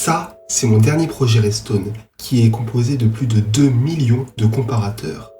Ça, c'est mon dernier projet Redstone, qui est composé de plus de 2 millions de comparateurs.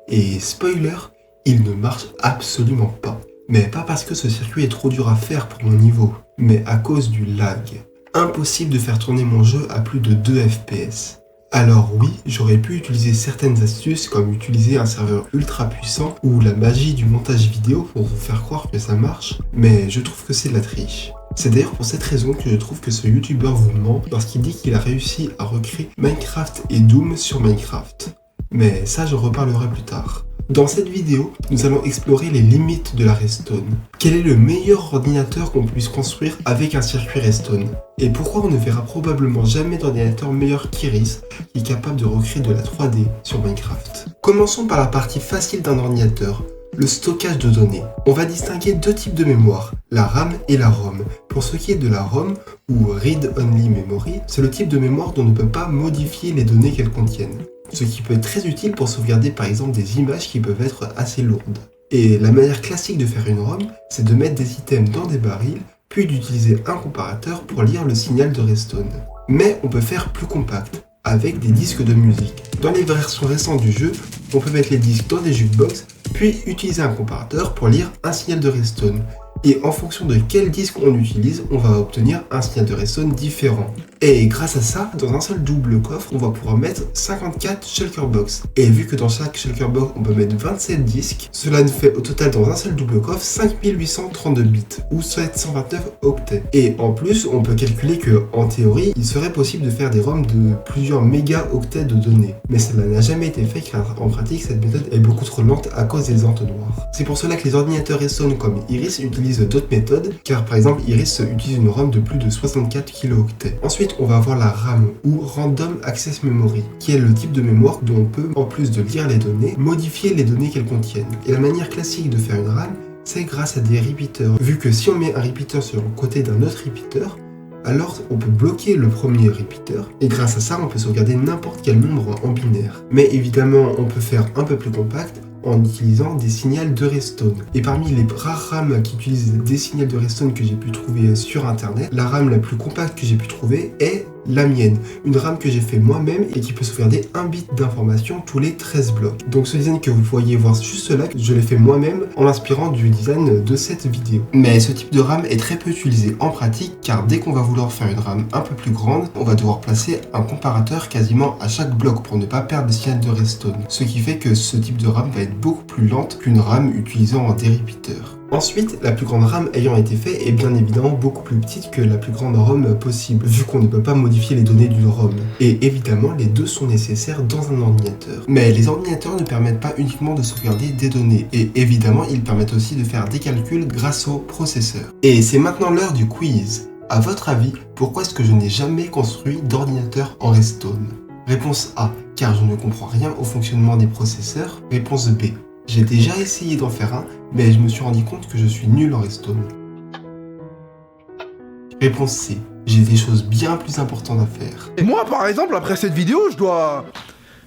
Et spoiler, il ne marche absolument pas. Mais pas parce que ce circuit est trop dur à faire pour mon niveau, mais à cause du lag. Impossible de faire tourner mon jeu à plus de 2 FPS. Alors oui, j'aurais pu utiliser certaines astuces comme utiliser un serveur ultra puissant ou la magie du montage vidéo pour vous faire croire que ça marche, mais je trouve que c'est de la triche. C'est d'ailleurs pour cette raison que je trouve que ce youtubeur vous ment lorsqu'il dit qu'il a réussi à recréer Minecraft et Doom sur Minecraft. Mais ça, j'en reparlerai plus tard. Dans cette vidéo, nous allons explorer les limites de la Redstone. Quel est le meilleur ordinateur qu'on puisse construire avec un circuit Redstone? Et pourquoi on ne verra probablement jamais d'ordinateur meilleur qu'Iris, qui est capable de recréer de la 3D sur Minecraft. Commençons par la partie facile d'un ordinateur, le stockage de données. On va distinguer deux types de mémoire, la RAM et la ROM. Pour ce qui est de la ROM, ou Read Only Memory, c'est le type de mémoire dont on ne peut pas modifier les données qu'elle contienne. Ce qui peut être très utile pour sauvegarder par exemple des images qui peuvent être assez lourdes. Et la manière classique de faire une ROM, c'est de mettre des items dans des barils, puis d'utiliser un comparateur pour lire le signal de Redstone. Mais on peut faire plus compact, avec des disques de musique. Dans les versions récentes du jeu, on peut mettre les disques dans des jukebox, puis utiliser un comparateur pour lire un signal de Redstone. Et en fonction de quel disque on utilise, on va obtenir un signal de Redstone différent. Et grâce à ça, dans un seul double coffre, on va pouvoir mettre 54 shulker box. Et vu que dans chaque shulker box, on peut mettre 27 disques, cela nous fait au total dans un seul double coffre 5832 bits, ou 729 octets. Et en plus, on peut calculer que, en théorie, il serait possible de faire des ROM de plusieurs mégaoctets de données. Mais cela n'a jamais été fait car en pratique, cette méthode est beaucoup trop lente à cause des entonnoirs. C'est pour cela que les ordinateurs Redstone comme Iris utilisent d'autres méthodes, car par exemple Iris utilise une ROM de plus de 64 kilooctets. Ensuite, on va avoir la RAM ou Random Access Memory, qui est le type de mémoire dont on peut, en plus de lire les données, modifier les données qu'elles contiennent. Et la manière classique de faire une RAM, c'est grâce à des repeaters. Vu que si on met un repeater sur le côté d'un autre repeater, alors on peut bloquer le premier repeater, et grâce à ça, on peut sauvegarder n'importe quel nombre en binaire. Mais évidemment, on peut faire un peu plus compact, en utilisant des signaux de Redstone. Et parmi les rares RAM qui utilisent des signaux de Redstone que j'ai pu trouver sur internet, la RAM la plus compacte que j'ai pu trouver est la mienne. Une RAM que j'ai fait moi-même et qui peut sauvegarder 1 bit d'information tous les 13 blocs. Donc ce design que vous pourriez voir juste là, je l'ai fait moi-même en m'inspirant du design de cette vidéo. Mais ce type de RAM est très peu utilisé en pratique car dès qu'on va vouloir faire une RAM un peu plus grande, on va devoir placer un comparateur quasiment à chaque bloc pour ne pas perdre le signal de Redstone. Ce qui fait que ce type de RAM va être beaucoup plus lente qu'une RAM utilisant des repeaters. Ensuite, la plus grande RAM ayant été faite est bien évidemment beaucoup plus petite que la plus grande ROM possible, vu qu'on ne peut pas modifier les données d'une ROM. Et évidemment, les deux sont nécessaires dans un ordinateur. Mais les ordinateurs ne permettent pas uniquement de sauvegarder des données, et évidemment, ils permettent aussi de faire des calculs grâce au processeur. Et c'est maintenant l'heure du quiz. À votre avis, pourquoi est-ce que je n'ai jamais construit d'ordinateur en Redstone? Réponse A, car je ne comprends rien au fonctionnement des processeurs. Réponse B, j'ai déjà essayé d'en faire un, mais je me suis rendu compte que je suis nul en Redstone. Réponse C, j'ai des choses bien plus importantes à faire. Moi, par exemple, après cette vidéo,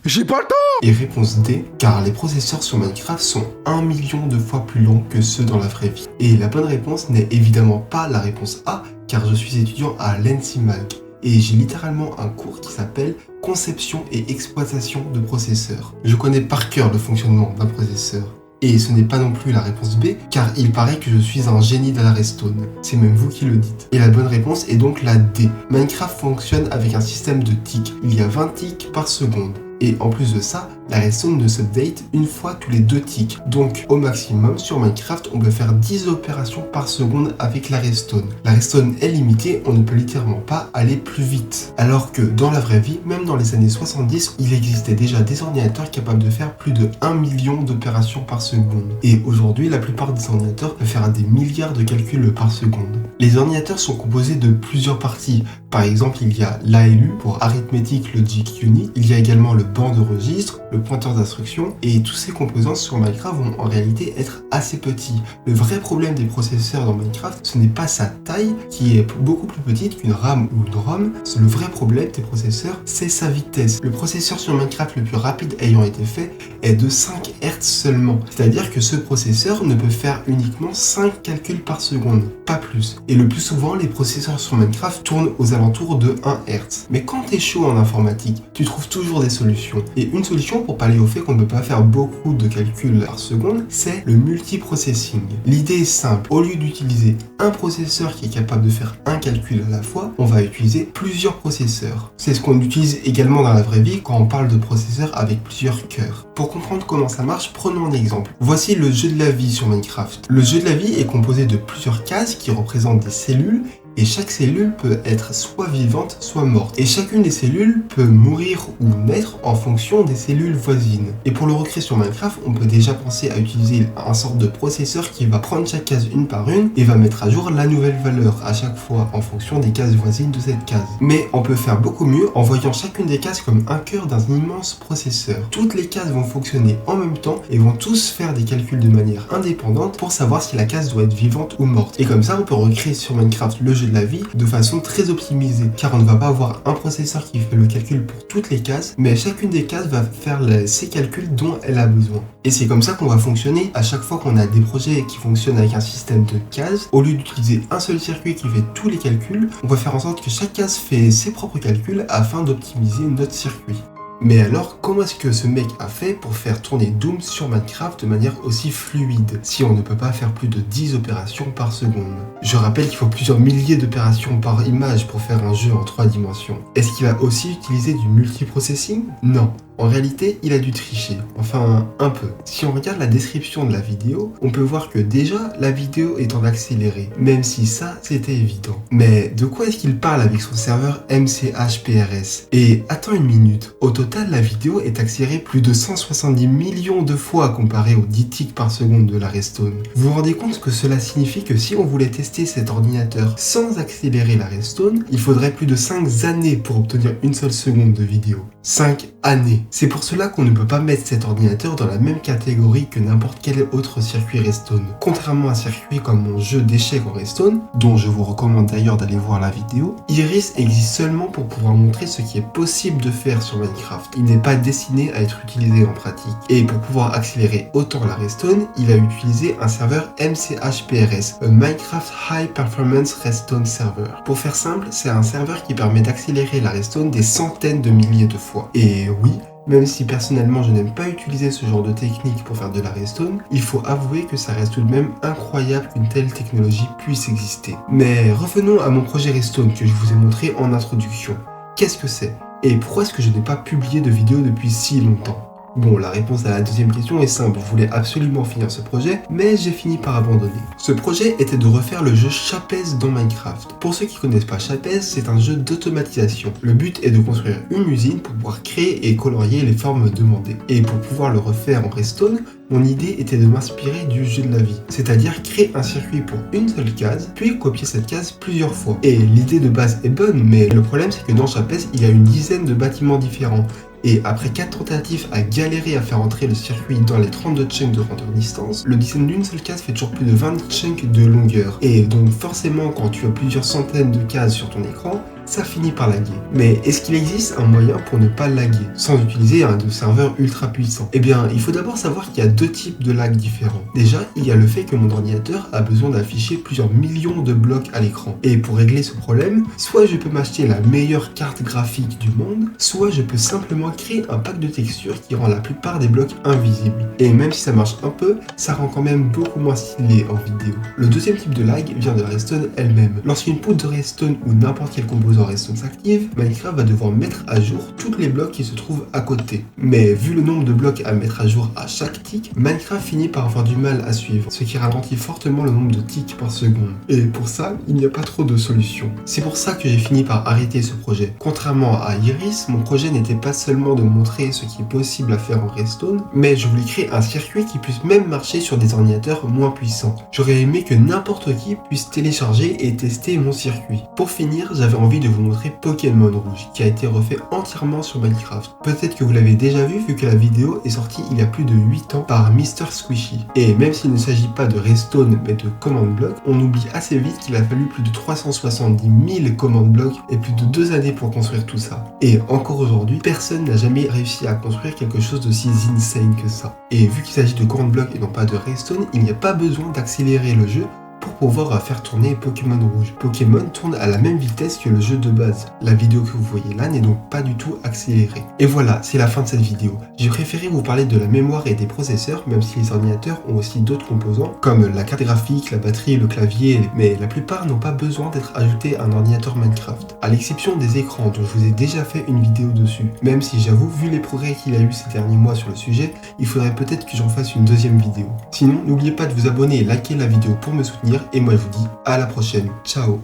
j'ai pas le temps. Et réponse D, car les processeurs sur Minecraft sont 1 million de fois plus longs que ceux dans la vraie vie. Et la bonne réponse n'est évidemment pas la réponse A, car je suis étudiant à l'ENSIMAG. Et j'ai littéralement un cours qui s'appelle Conception et exploitation de processeurs. Je connais par cœur le fonctionnement d'un processeur. Et ce n'est pas non plus la réponse B, car il paraît que je suis un génie de la Redstone. C'est même vous qui le dites. Et la bonne réponse est donc la D. Minecraft fonctionne avec un système de ticks. Il y a 20 ticks par seconde. Et en plus de ça, la Redstone ne s'update une fois tous les 2 ticks. Donc au maximum sur Minecraft, on peut faire 10 opérations par seconde avec la Redstone. La Redstone est limitée, on ne peut littéralement pas aller plus vite. Alors que dans la vraie vie, même dans les années 70, il existait déjà des ordinateurs capables de faire plus de 1 million d'opérations par seconde. Et aujourd'hui, la plupart des ordinateurs peuvent faire des milliards de calculs par seconde. Les ordinateurs sont composés de plusieurs parties. Par exemple, il y a l'ALU pour Arithmetic Logic Unit, il y a également le le banc de registre, le pointeur d'instruction, et tous ces composants sur Minecraft vont en réalité être assez petits. Le vrai problème des processeurs dans Minecraft, ce n'est pas sa taille, qui est beaucoup plus petite qu'une RAM ou une ROM. Le vrai problème des processeurs, c'est sa vitesse. Le processeur sur Minecraft le plus rapide ayant été fait est de 5 Hz seulement. C'est-à-dire que ce processeur ne peut faire uniquement 5 calculs par seconde, pas plus. Et le plus souvent, les processeurs sur Minecraft tournent aux alentours de 1 Hz. Mais quand t'es chaud en informatique, tu trouves toujours des solutions. Et une solution pour pallier au fait qu'on ne peut pas faire beaucoup de calculs par seconde, c'est le multiprocessing. L'idée est simple. Au lieu d'utiliser un processeur qui est capable de faire un calcul à la fois, on va utiliser plusieurs processeurs. C'est ce qu'on utilise également dans la vraie vie quand on parle de processeurs avec plusieurs cœurs. Pour comprendre comment ça marche, prenons un exemple. Voici le jeu de la vie sur Minecraft. Le jeu de la vie est composé de plusieurs cases qui représentent des cellules, et chaque cellule peut être soit vivante, soit morte. Et chacune des cellules peut mourir ou naître en fonction des cellules voisines. Et pour le recréer sur Minecraft, on peut déjà penser à utiliser un sorte de processeur qui va prendre chaque case une par une et va mettre à jour la nouvelle valeur à chaque fois en fonction des cases voisines de cette case. Mais on peut faire beaucoup mieux en voyant chacune des cases comme un cœur d'un immense processeur. Toutes les cases vont fonctionner en même temps et vont tous faire des calculs de manière indépendante pour savoir si la case doit être vivante ou morte. Et comme ça, on peut recréer sur Minecraft le jeu de la vie de façon très optimisée, car on ne va pas avoir un processeur qui fait le calcul pour toutes les cases, mais chacune des cases va faire ces calculs dont elle a besoin. Et c'est comme ça qu'on va fonctionner à chaque fois qu'on a des projets qui fonctionnent avec un système de cases. Au lieu d'utiliser un seul circuit qui fait tous les calculs, on va faire en sorte que chaque case fait ses propres calculs afin d'optimiser notre circuit. Mais alors, comment est-ce que ce mec a fait pour faire tourner Doom sur Minecraft de manière aussi fluide, si on ne peut pas faire plus de 10 opérations par seconde? Je rappelle qu'il faut plusieurs milliers d'opérations par image pour faire un jeu en 3 dimensions. Est-ce qu'il a aussi utilisé du multiprocessing? Non. En réalité, il a dû tricher, enfin un peu. Si on regarde la description de la vidéo, on peut voir que déjà la vidéo est en accéléré, même si ça c'était évident. Mais de quoi est-ce qu'il parle avec son serveur MCHPRS? Et attends une minute, au total la vidéo est accélérée plus de 170 millions de fois comparé aux 10 ticks par seconde de la Redstone. Vous vous rendez compte que cela signifie que si on voulait tester cet ordinateur sans accélérer la Redstone, il faudrait plus de 5 années pour obtenir une seule seconde de vidéo. 5 années. C'est pour cela qu'on ne peut pas mettre cet ordinateur dans la même catégorie que n'importe quel autre circuit Redstone. Contrairement à un circuit comme mon jeu d'échecs en Redstone, dont je vous recommande d'ailleurs d'aller voir la vidéo, Iris existe seulement pour pouvoir montrer ce qui est possible de faire sur Minecraft. Il n'est pas destiné à être utilisé en pratique. Et pour pouvoir accélérer autant la Redstone, il a utilisé un serveur MCHPRS, un Minecraft High Performance Redstone Server. Pour faire simple, c'est un serveur qui permet d'accélérer la Redstone des centaines de milliers de fois. Et oui, même si personnellement je n'aime pas utiliser ce genre de technique pour faire de la redstone, il faut avouer que ça reste tout de même incroyable qu'une telle technologie puisse exister. Mais revenons à mon projet redstone que je vous ai montré en introduction. Qu'est-ce que c'est? Et pourquoi est-ce que je n'ai pas publié de vidéo depuis si longtemps? Bon, la réponse à la deuxième question est simple, je voulais absolument finir ce projet, mais j'ai fini par abandonner. Ce projet était de refaire le jeu Shapez dans Minecraft. Pour ceux qui connaissent pas Shapez, c'est un jeu d'automatisation. Le but est de construire une usine pour pouvoir créer et colorier les formes demandées. Et pour pouvoir le refaire en redstone, mon idée était de m'inspirer du jeu de la vie, c'est-à-dire créer un circuit pour une seule case, puis copier cette case plusieurs fois. Et l'idée de base est bonne, mais le problème c'est que dans Shapez, il y a une dizaine de bâtiments différents. Et après 4 tentatives à galérer à faire entrer le circuit dans les 32 chunks de grandeur distance, le design d'une seule case fait toujours plus de 20 chunks de longueur. Et donc forcément, quand tu as plusieurs centaines de cases sur ton écran, ça finit par laguer. Mais est-ce qu'il existe un moyen pour ne pas laguer, sans utiliser un serveur ultra puissant? Eh bien, il faut d'abord savoir qu'il y a 2 types de lag différents. Déjà, il y a le fait que mon ordinateur a besoin d'afficher plusieurs millions de blocs à l'écran. Et pour régler ce problème, soit je peux m'acheter la meilleure carte graphique du monde, soit je peux simplement créer un pack de textures qui rend la plupart des blocs invisibles. Et même si ça marche un peu, ça rend quand même beaucoup moins stylé en vidéo. Le deuxième type de lag vient de la redstone elle-même. Lorsqu'une poudre de redstone ou n'importe quel composant redstone s'active, Minecraft va devoir mettre à jour tous les blocs qui se trouvent à côté. Mais vu le nombre de blocs à mettre à jour à chaque tick, Minecraft finit par avoir du mal à suivre, ce qui ralentit fortement le nombre de ticks par seconde. Et pour ça, il n'y a pas trop de solutions. C'est pour ça que j'ai fini par arrêter ce projet. Contrairement à Iris, mon projet n'était pas seulement de montrer ce qui est possible à faire en redstone, mais je voulais créer un circuit qui puisse même marcher sur des ordinateurs moins puissants. J'aurais aimé que n'importe qui puisse télécharger et tester mon circuit. Pour finir, j'avais envie de de vous montrer Pokémon Rouge, qui a été refait entièrement sur Minecraft. Peut-être que vous l'avez déjà vu que la vidéo est sortie il y a plus de 8 ans par Mr Squishy. Et même s'il ne s'agit pas de Redstone mais de Command Block, on oublie assez vite qu'il a fallu plus de 370 000 Command Block et plus de 2 années pour construire tout ça. Et encore aujourd'hui, personne n'a jamais réussi à construire quelque chose d'aussi insane que ça. Et vu qu'il s'agit de Command Block et non pas de Redstone, il n'y a pas besoin d'accélérer le jeu pour pouvoir faire tourner Pokémon Rouge. Pokémon tourne à la même vitesse que le jeu de base. La vidéo que vous voyez là n'est donc pas du tout accélérée. Et voilà, c'est la fin de cette vidéo. J'ai préféré vous parler de la mémoire et des processeurs, même si les ordinateurs ont aussi d'autres composants, comme la carte graphique, la batterie, le clavier, mais la plupart n'ont pas besoin d'être ajoutés à un ordinateur Minecraft. À l'exception des écrans dont je vous ai déjà fait une vidéo dessus. Même si j'avoue, vu les progrès qu'il y a eu ces derniers mois sur le sujet, il faudrait peut-être que j'en fasse une deuxième vidéo. Sinon, n'oubliez pas de vous abonner et liker la vidéo pour me soutenir. Et moi je vous dis à la prochaine, ciao.